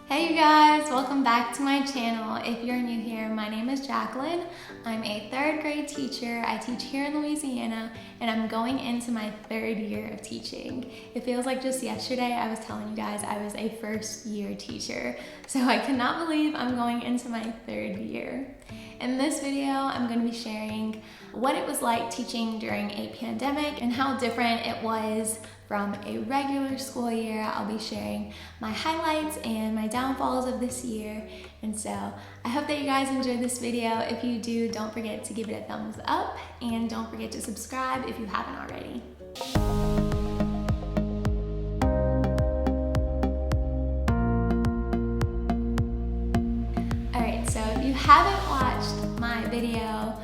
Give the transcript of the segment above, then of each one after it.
Hey you guys, welcome back to my channel. If you're new here, my name is Jacqueline. I'm a third grade teacher. I teach here in Louisiana and I'm going into my third year of teaching. It feels like just yesterday I was telling you guys I was a first year teacher. So I cannot believe I'm going into my third year. In this video, I'm going to be sharing what it was like teaching during a pandemic and how different it was from a regular school year. I'll be sharing my highlights and my downfalls of this year. And so I hope that you guys enjoyed this video. If you do, don't forget to give it a thumbs up and don't forget to subscribe if you haven't already. Alright, so if you haven't watched my video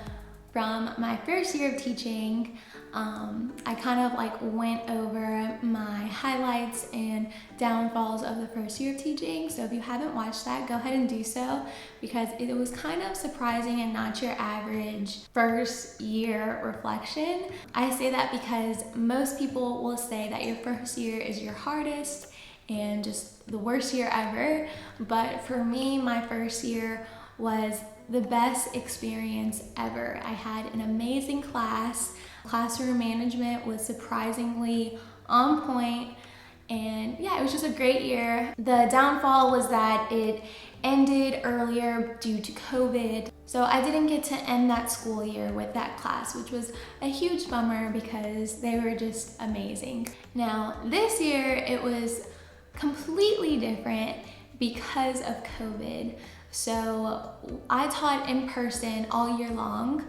from my first year of teaching, I kind of went over my highlights and downfalls of the first year of teaching. So if you haven't watched that, go ahead and do so because it was kind of surprising and not your average first year reflection. I say that because most people will say that your first year is your hardest and just the worst year ever. But for me, my first year was the best experience ever. I had an amazing class. Classroom management was surprisingly on point, and yeah, it was just a great year. The downfall was that it ended earlier due to COVID, so I didn't get to end that school year with that class, which was a huge bummer because they were just amazing. Now, this year it was completely different because of COVID. So I taught in person all year long.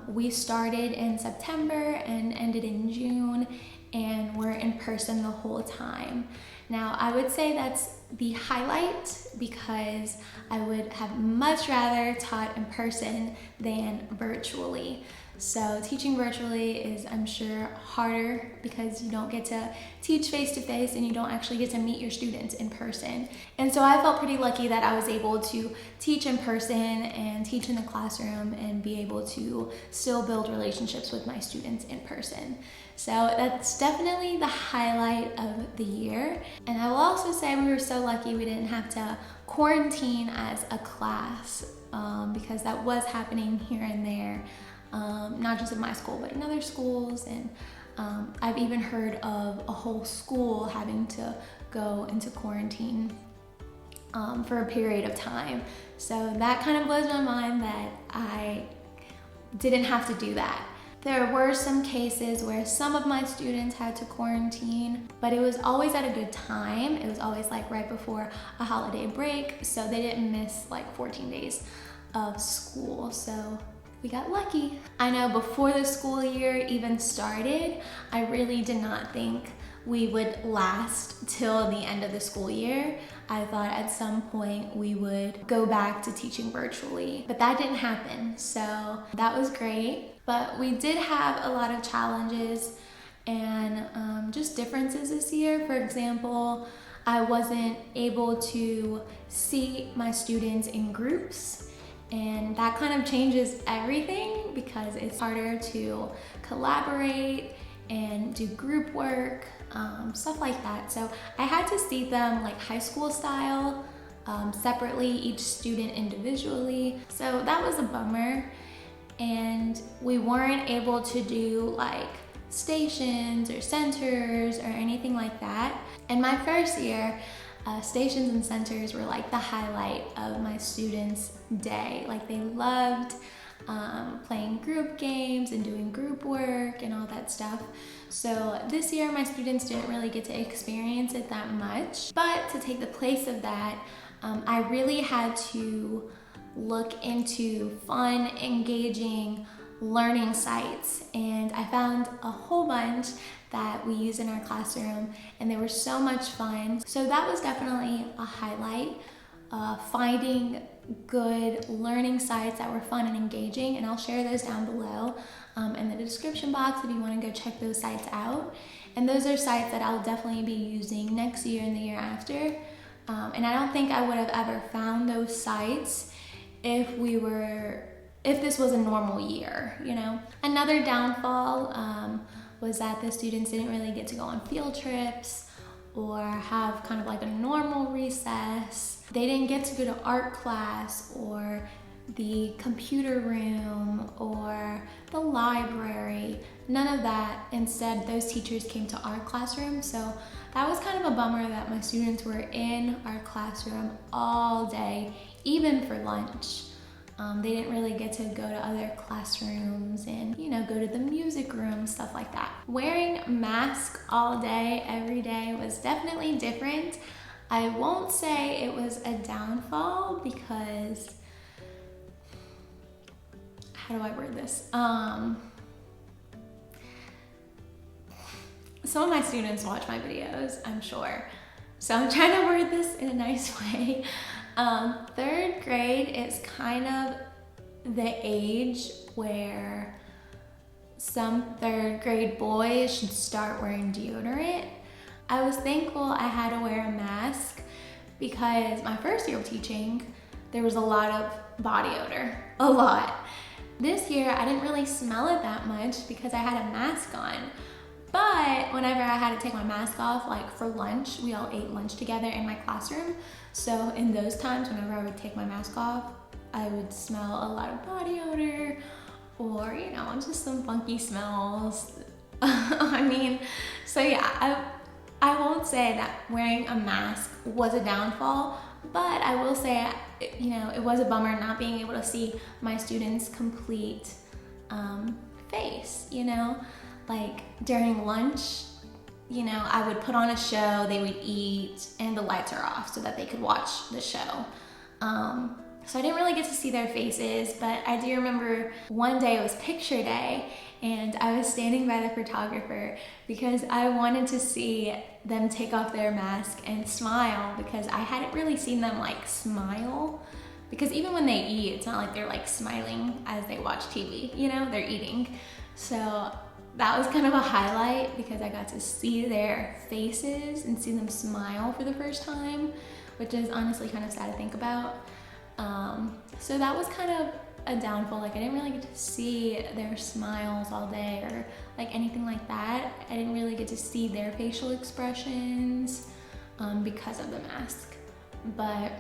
We started in September and ended in June, and we're in person the whole time. Now, I would say that's the highlight because I would have much rather taught in person than virtually. So teaching virtually is, I'm sure, harder because you don't get to teach face-to-face and you don't actually get to meet your students in person. And so I felt pretty lucky that I was able to teach in person and teach in the classroom and be able to still build relationships with my students in person. So that's definitely the highlight of the year. And I will also say we were so lucky we didn't have to quarantine as a class because that was happening here and there. Not just in my school, but in other schools, and I've even heard of a whole school having to go into quarantine for a period of time. So that kind of blows my mind that I didn't have to do that. There were some cases where some of my students had to quarantine, but it was always at a good time. It was always right before a holiday break, so they didn't miss 14 days of school. So we got lucky. I know before the school year even started, I really did not think we would last till the end of the school year. I thought at some point we would go back to teaching virtually, but that didn't happen. So that was great. But we did have a lot of challenges and just differences this year. For example, I wasn't able to see my students in groups. And that kind of changes everything because it's harder to collaborate and do group work, stuff like that. So I had to seat them high school style, separately, each student individually. So that was a bummer. And we weren't able to do stations or centers or anything like that. In my first year, stations and centers were the highlight of my students' day. They loved playing group games and doing group work and all that stuff. So this year my students didn't really get to experience it that much. But to take the place of that, I really had to look into fun, engaging learning sites, and I found a whole bunch that we use in our classroom, and they were so much fun. So that was definitely a highlight, finding good learning sites that were fun and engaging, and I'll share those down below in the description box if you want to go check those sites out. And those are sites that I'll definitely be using next year and the year after. And I don't think I would have ever found those sites if this was a normal year, you know? Another downfall was that the students didn't really get to go on field trips or have kind of a normal recess They didn't get to go to art class or the computer room or the library, none of that. Instead, those teachers came to our classroom. So that was kind of a bummer that my students were in our classroom all day, even for lunch. They didn't really get to go to other classrooms and, you know, go to the music room, stuff like that. Wearing a mask all day, every day was definitely different. I won't say it was a downfall because, how do I word this? Some of my students watch my videos, I'm sure. So I'm trying to word this in a nice way. 3rd grade is kind of the age where some 3rd grade boys should start wearing deodorant. I was thankful I had to wear a mask because my first year of teaching, there was a lot of body odor, a lot. This year, I didn't really smell it that much because I had a mask on. But whenever I had to take my mask off, like for lunch, we all ate lunch together in my classroom. So in those times, whenever I would take my mask off, I would smell a lot of body odor or, you know, just some funky smells. I mean, so yeah, I won't say that wearing a mask was a downfall, but I will say, you know, it was a bummer not being able to see my students' complete face, you know? Like during lunch, you know, I would put on a show, they would eat, and the lights are off so that they could watch the show. So I didn't really get to see their faces, but I do remember one day it was picture day, and I was standing by the photographer because I wanted to see them take off their mask and smile because I hadn't really seen them like smile. Because even when they eat, it's not like they're like smiling as they watch TV, you know, they're eating. So that was kind of a highlight because I got to see their faces and see them smile for the first time, which is honestly kind of sad to think about. So that was kind of a downfall. Like I didn't really get to see their smiles all day or like anything like that. I didn't really get to see their facial expressions because of the mask. But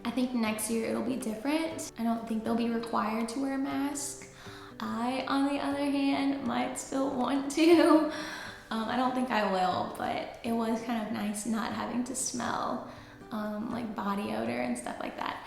I think next year it'll be different. I don't think they'll be required to wear a mask. I, on the other hand, might still want to. I don't think I will, but it was kind of nice not having to smell like body odor and stuff like that.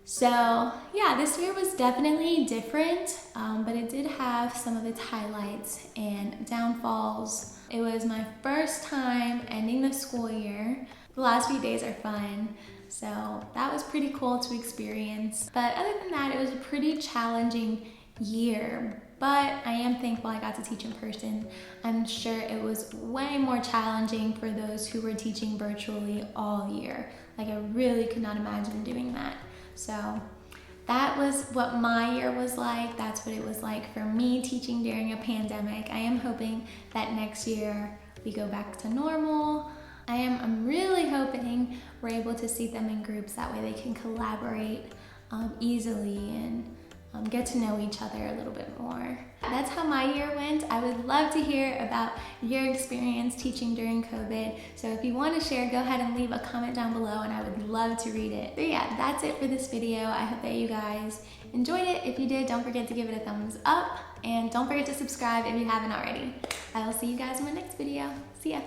So yeah, this year was definitely different, but it did have some of its highlights and downfalls. It was my first time ending the school year. The last few days are fun, so that was pretty cool to experience. But other than that, it was a pretty challenging year, but I am thankful I got to teach in person. I'm sure it was way more challenging for those who were teaching virtually all year. Like I really could not imagine doing that. So that was what my year was like. That's what it was like for me teaching during a pandemic. I am hoping that next year we go back to normal. I'm really hoping we're able to see them in groups. That way they can collaborate easily and get to know each other a little bit more. That's how my year went. I would love to hear about your experience teaching during COVID. So if you want to share, go ahead and leave a comment down below and I would love to read it. But yeah, that's it for this video. I hope that you guys enjoyed it. If you did, don't forget to give it a thumbs up and don't forget to subscribe if you haven't already. I will see you guys in my next video. See ya.